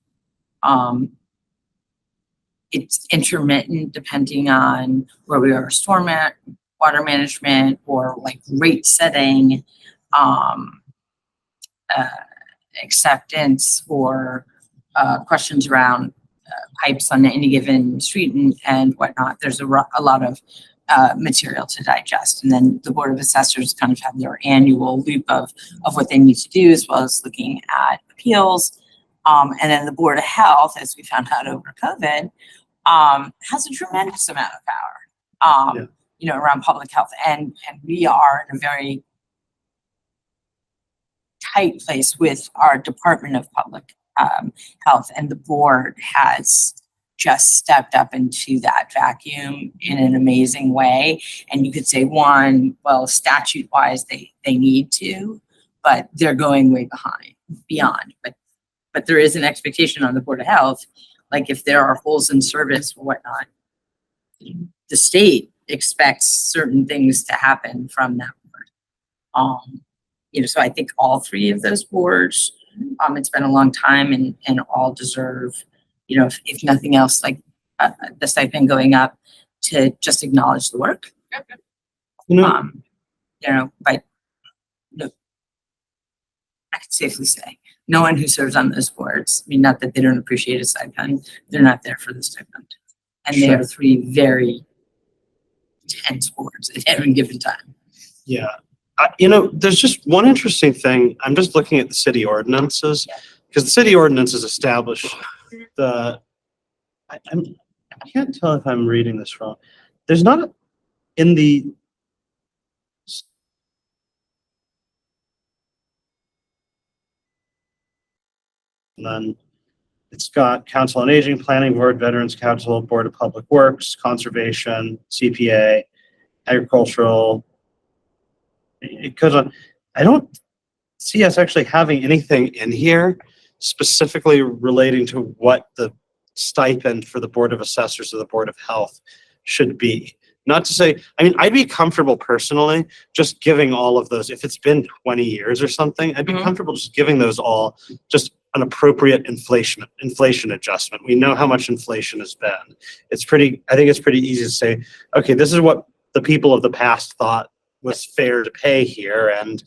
it's intermittent depending on where we are, water management or like rate setting, acceptance or questions around pipes on any given street and whatnot. There's a lot of material to digest. And then the Board of Assessors kind of have their annual loop of what they need to do, as well as looking at appeals. And then the Board of Health, as we found out over COVID, has a tremendous amount of power, you know, around public health. And we are in a very tight place with our Department of Public Health, and the board has just stepped up into that vacuum in an amazing way. And you could say, one, well, statute wise, they need to, but they're going way beyond. But there is an expectation on the Board of Health, like if there are holes in service or whatnot, the state expects certain things to happen from that board. You know, so I think all three of those boards, it's been a long time and all deserve, you know, if nothing else, like the stipend going up to just acknowledge the work. You know, You know, but no, I could safely say no one who serves on those boards, I mean, not that they don't appreciate a stipend, they're not there for the stipend. And they are three very tense boards at any given time. yeah. You know, there's just one interesting thing. I'm just looking at the city ordinances, because the city ordinances establish I can't tell if I'm reading this wrong. There's not in the and then it's got Council on Aging, Planning Board, Veterans Council, Board of Public Works, Conservation, CPA, Agricultural. It goes on. I don't see us actually having anything in here specifically relating to what the stipend for the Board of Assessors or the Board of Health should be. Not to say, I mean, I'd be comfortable personally just giving all of those. If it's been 20 years or something, I'd be comfortable just giving those all just an appropriate inflation adjustment. We know how much inflation has been. I think it's pretty easy to say, okay, this is what the people of the past thought was fair to pay here, and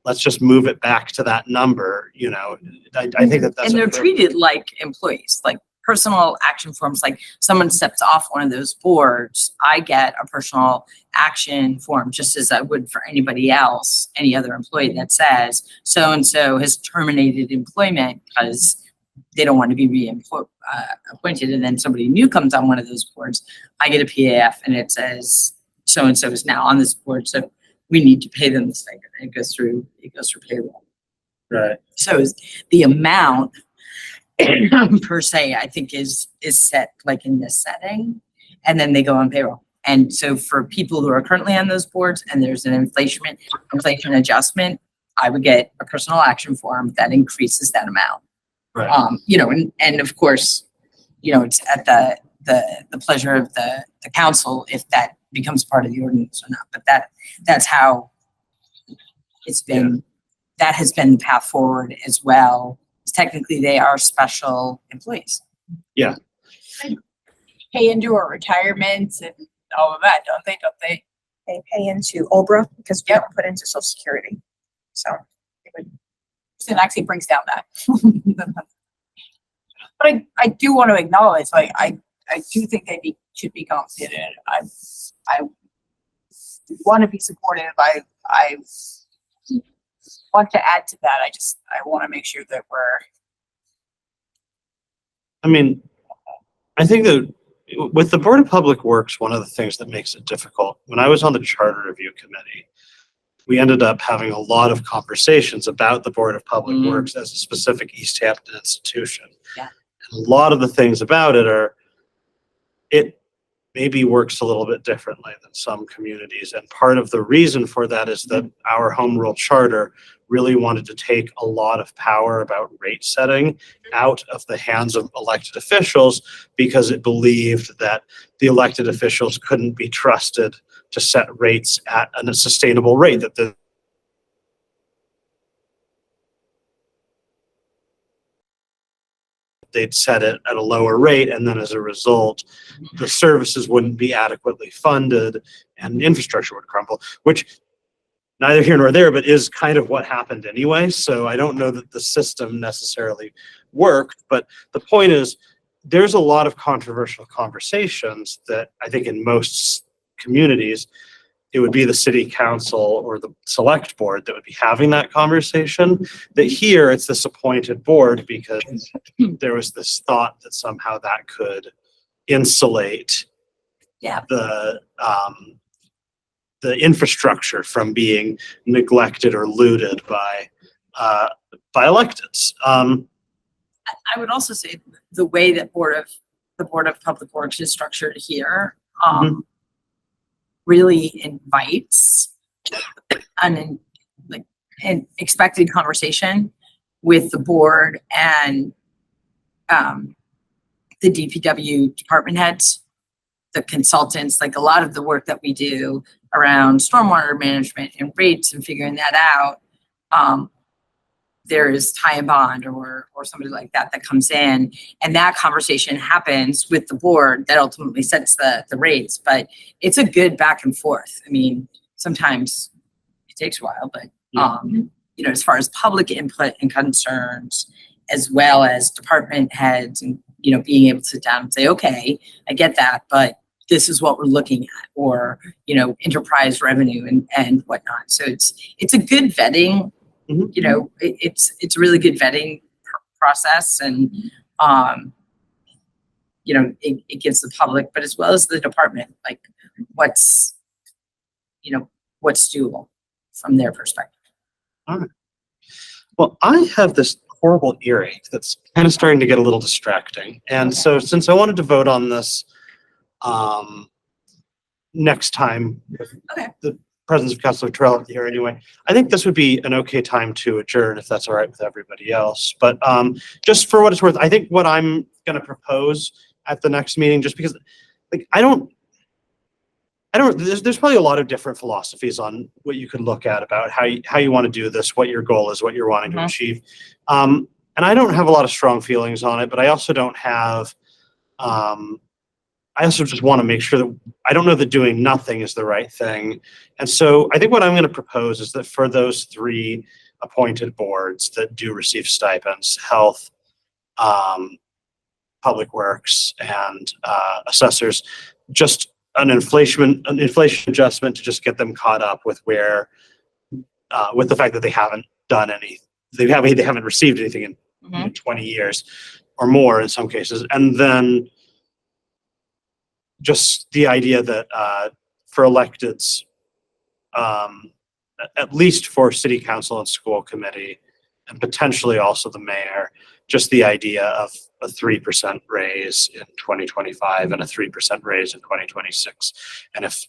let's just move it back to that number. You know, I think that's and they're treated like employees, like personal action forms. Like someone steps off one of those boards, I get a personal action form just as I would for anybody else, any other employee that says so and so has terminated employment because they don't want to be appointed, and then somebody new comes on one of those boards. I get a PAF and it says so and so is now on this board, so we need to pay them the stipend. It goes through payroll. right. So the amount per se, I think is set like in this setting, and then they go on payroll. And so for people who are currently on those boards and there's an inflation adjustment, I would get a personal action form that increases that amount. Right. You know, and of course, you know, it's at the pleasure of the council if that becomes part of the ordinance or not. But that's how it's been. That has been the path forward as well. Technically, they are special employees. Yeah. Pay into our retirements and all of that, don't they? They pay into OBRA because we don't put into Social Security. So So it actually brings down that. But I do want to acknowledge, like, I do think they should be compensated. I want to be supportive. I want to add to that. I want to make sure that I mean, I think that with the Board of Public Works, one of the things that makes it difficult, when I was on the Charter Review Committee, we ended up having a lot of conversations about the Board of Public Works as a specific Easthampton institution. Yeah. And a lot of the things about it maybe works a little bit differently than some communities. And part of the reason for that is that our home rule charter really wanted to take a lot of power about rate setting out of the hands of elected officials, because it believed that the elected officials couldn't be trusted to set rates at a sustainable rate, that they'd set it at a lower rate, and then as a result, the services wouldn't be adequately funded and infrastructure would crumble, which neither here nor there, but is kind of what happened anyway. So I don't know that the system necessarily worked, but the point is there's a lot of controversial conversations that I think in most communities, it would be the city council or the select board that would be having that conversation. That here it's this appointed board because there was this thought that somehow that could insulate the infrastructure from being neglected or looted by electeds. I would also say the way that the Board of Public Works is structured here, really invites an expected conversation with the board and the DPW department heads, the consultants. Like a lot of the work that we do around stormwater management and rates and figuring that out, there is Ty and Bond or somebody like that comes in, and that conversation happens with the board that ultimately sets the rates. But it's a good back and forth. I mean, sometimes it takes a while, but you know, as far as public input and concerns, as well as department heads, and you know, being able to sit down and say, okay, I get that, but this is what we're looking at, or you know, enterprise revenue and whatnot. So it's a good vetting. You know, it's a really good vetting process, and you know, it gives the public, but as well as the department, like what's doable from their perspective. All right. Well, I have this horrible earache that's kind of starting to get a little distracting, and so since I wanted to vote on this next time, the presence of Councilor Terrell here anyway, I think this would be an okay time to adjourn if that's all right with everybody else. But just for what it's worth, I think what I'm going to propose at the next meeting, just because like there's probably a lot of different philosophies on what you could look at about how you want to do this, what your goal is, what you're wanting to achieve. And I don't have a lot of strong feelings on it, but I also don't have I also just want to make sure that I don't know that doing nothing is the right thing. And so I think what I'm going to propose is that for those three appointed boards that do receive stipends, health, public works, and assessors, just an inflation adjustment to just get them caught up with where, with the fact that they haven't done any, they haven't received anything in 20 years or more in some cases. And then just the idea that for electeds, at least for city council and school committee, and potentially also the mayor, just the idea of a 3% raise in 2025 and a 3% raise in 2026. And if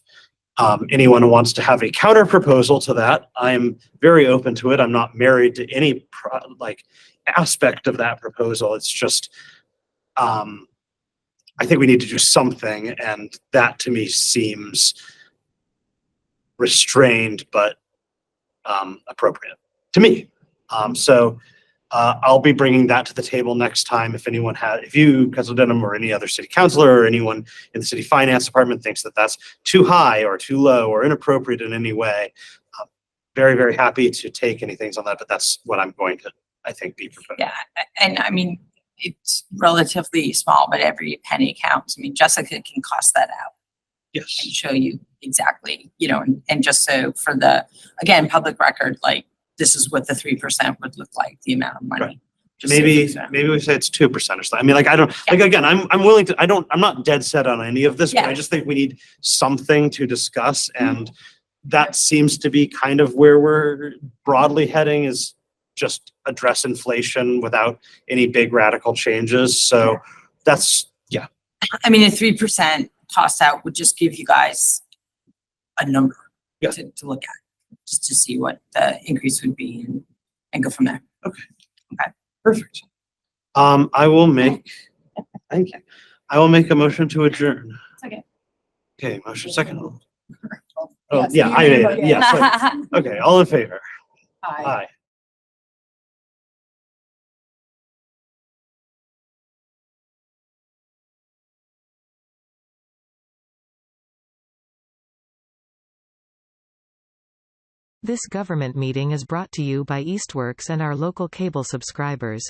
anyone wants to have a counter proposal to that, I'm very open to it. I'm not married to any aspect of that proposal. It's just, I think we need to do something, and that to me seems restrained but appropriate to me. So I'll be bringing that to the table next time. If anyone if you, Councilor Denham, or any other city councilor, or anyone in the city finance department thinks that that's too high or too low or inappropriate in any way, I'm very, very happy to take anything on that. But that's what I'm going to, I think, be proposing. Yeah, and I mean, it's relatively small, but every penny counts. I mean, Jessica can cost that out. Yes. And show you exactly, you know, and just so for the, again, public record, like this is what the 3% would look like, the amount of money. Right. Just Maybe so we say it's 2% or something. I mean, like, I don't, like, again, I'm willing to, I'm not dead set on any of this, but I just think we need something to discuss. And that seems to be kind of where we're broadly heading, is just address inflation without any big radical changes. So that's, I mean, a 3% tossed out would just give you guys a number Yeah. to look at, just to see what the increase would be and go from there. Perfect. I will make, thank you. I will make a motion to adjourn. Second. Okay, motion second. Oh, Yes, yeah, you I did, did. okay. Yes. Okay, all in favor? Aye. Aye. This government meeting is brought to you by Eastworks and our local cable subscribers.